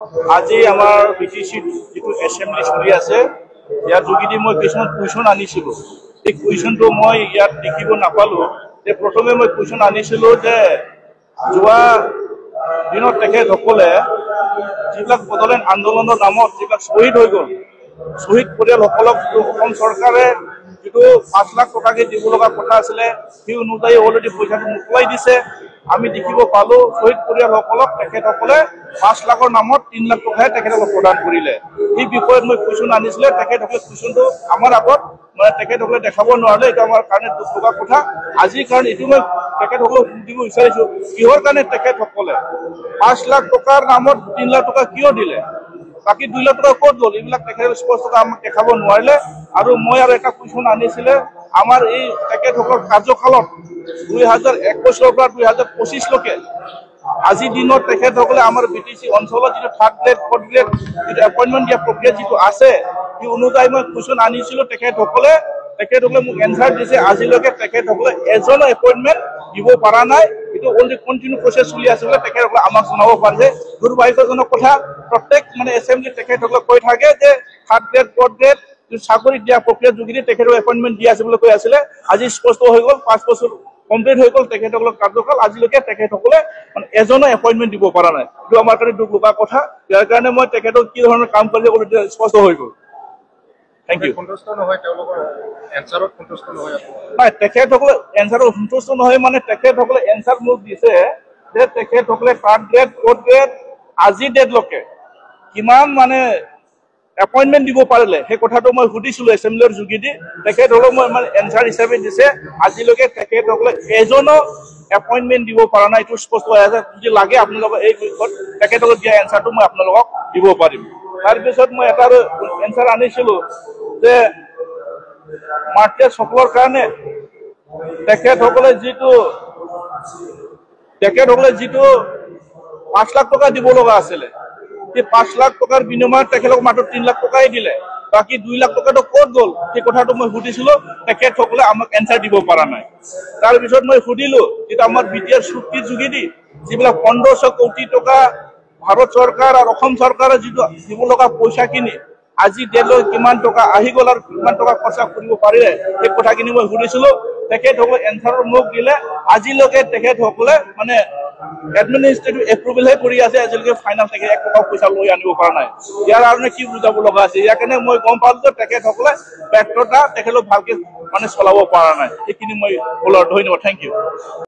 আজি আমাৰ বিটিচিত যিটো এছেম্বলি চলি আছে ইয়াৰ যোগেদি মই কিছুমান কুৱেশ্যন আনিছিলোঁ। এই কুৱেশ্যনটো মই ইয়াত দেখিব নাপালোঁ। যে প্ৰথমে মই কুৱেশ্যন আনিছিলোঁ যে যোৱা দিনত তেখেতসকলে যিবিলাক বড়োলেণ্ড আন্দোলনৰ নামত যিবিলাক শ্বহীদ হৈ গ'ল, শ্বহীদ পৰিয়ালসকলক অসম চৰকাৰে যিটো 5 লাখ টকাকে দিব লগা কথা আছিলে সেই অনুযায়ী অলৰেডি পইচাটো মোকলাই দিছে। আমি দেখিব পালোঁ শ্বহীদ পৰিয়ালসকলক তেখেতসকলে 5 লাখৰ নামত 3 লাখ টকাহে তেখেতসকলক প্ৰদান কৰিলে। এই বিষয়ত মই কুৱেশ্যন আনিছিলে, তেখেতসকলে কুৱেশ্যনটো আমাৰ আগত তেখেতসকলে দেখাব নোৱাৰিলে। এইটো আমাৰ কাৰণে দুখ লগা কথা। আজিৰ কাৰণে এইটো মই তেখেতসকলক সুধিব বিচাৰিছোঁ, কিহৰ কাৰণে তেখেতসকলে 5 লাখ টকাৰ নামত 3 লাখ টকা কিয় দিলে, বাকী 2 লাখ টকা ক'ত গ'ল, এইবিলাক তেখেতে স্পষ্টকৈ আমাক দেখাব নোৱাৰিলে। আৰু মই আৰু এটা কুৱেশ্যন আনিছিলে, আমাৰ এই তেখেতসকলৰ কাৰ্যকালত 2021 পৰা 2025লৈকে আজিৰ দিনত তেখেতসকলে আমাৰ বিটিচি অঞ্চলত যিটো 3rd গ্ৰেড 4th গ্ৰেড যিটো এপইণ্টমেণ্ট দিয়া প্ৰক্ৰিয়া যিটো আছে সেই অনুযায়ী মই কুৱেশ্যন আনিছিলোঁ। তেখেতসকলে মোক এনচাৰ দিছে আজিলৈকে তেখেতসকলে এজনো এপইণ্টমেণ্ট দিব পৰা নাই। এইটো অলৰেডি কণ্টিনিউ প্ৰচেছ চলি আছে বুলি তেখেতসকলে আমাক জনাব পাৰিছে। দুৰ্ভাগ্যজনক কথা, প্ৰত্যেক এছেম্বলি তেখেতসকলে কৈ থাকে যে 3rd গ্ৰেড 4th গ্ৰেড চাকৰি দিয়া প্ৰক্ৰিয়াৰ যোগেদি তেখেতসকলে এপইণ্টমেণ্ট দিয়া আছে বুলি কৈ আছিলে। আজি স্পষ্ট হৈ গ'ল, 5 বছৰ কমপ্লিট হৈ গ'ল তেখেতসকলৰ কাৰ্যকাল, আজিলৈকে তেখেতসকলে এজনো এপইণ্টমেণ্ট দিব পৰা নাই। এইটো আমাৰ কাৰণে দুখ লগা কথা। ইয়াৰ কাৰণে মই তেখেতক কি ধৰণৰ কাম কৰিব স্পষ্ট হৈ গ'ল। Thank you. নাই, তেখেতসকলে এনচাৰত সন্তুষ্ট নহয় মানে তেখেতসকলে এনচাৰ মোক দিছে যে তেখেতসকলে 3rd গ্ৰেড 4th গ্ৰেড আজিৰ ডেটলৈকে কিমান এপইণ্টমেণ্ট দিব পাৰিলে সেই কথাটো মই সুধিছিলোঁ এছেম্বলিৰ যোগেদি। তেখেতসকলক মই এনচাৰ হিচাপে দিছে আজিলৈকে তেখেতসকলে এজনো এপইণ্টমেণ্ট দিব পৰা নাই। এইটো স্পষ্ট হৈ আছে। যদি লাগে আপোনালোকক এই বিষয়ত তেখেতসকলক দিয়া এনচাৰটো মই আপোনালোকক দিব পাৰিম। তাৰপিছত মই এটা এনচাৰ আনিছিলোঁ যে মাৰ্টিয়াছসকলৰ কাৰণে তেখেতসকলে যিটো 5 লাখ টকা দিব লগা আছিলে, সেই 5 লাখ টকাৰ বিনিময়ত তেখেতক মাত্ৰ 3 লাখ টকাই দিলে। বাকী 2 লাখ টকাটো ক'ত গ'ল সেই কথাটো মই সুধিছিলোঁ, তেখেতসকলে আমাক এনচাৰ দিব পৰা নাই। তাৰপিছত মই সুধিলোঁ যিটো আমাৰ BTR চুক্তিৰ যোগেদি যিবিলাক 1500 কোটি টকা ভাৰত চৰকাৰ আৰু অসম চৰকাৰে যিটো দিব লগা পইচাখিনি আজি ডেটলৈ কিমান টকা আহি গ'ল আৰু কিমান টকা খৰচা কৰিব পাৰিলে সেই কথাখিনি মই সুধিছিলোঁ। তেখেতসকলে এনচাৰ মোক দিলে আজিলৈকে তেখেতসকলে এডমিনিষ্ট্ৰেটিভ এপ্ৰুভেলহে কৰি আছে, আজিলৈকে ফাইনেল তেখেতে 1 টকা পইচা লৈ আনিব পৰা নাই। ইয়াৰ কাৰণে কি বুজাব লগা আছে, ইয়াৰ কাৰণে মই গম পালোঁ যে তেখেতসকলে ব্যৰ্থতা তেখেতলোক ভালকে চলাব পৰা নাই। এইখিনি মই ক'লো। ধন্যবাদ। Thank U.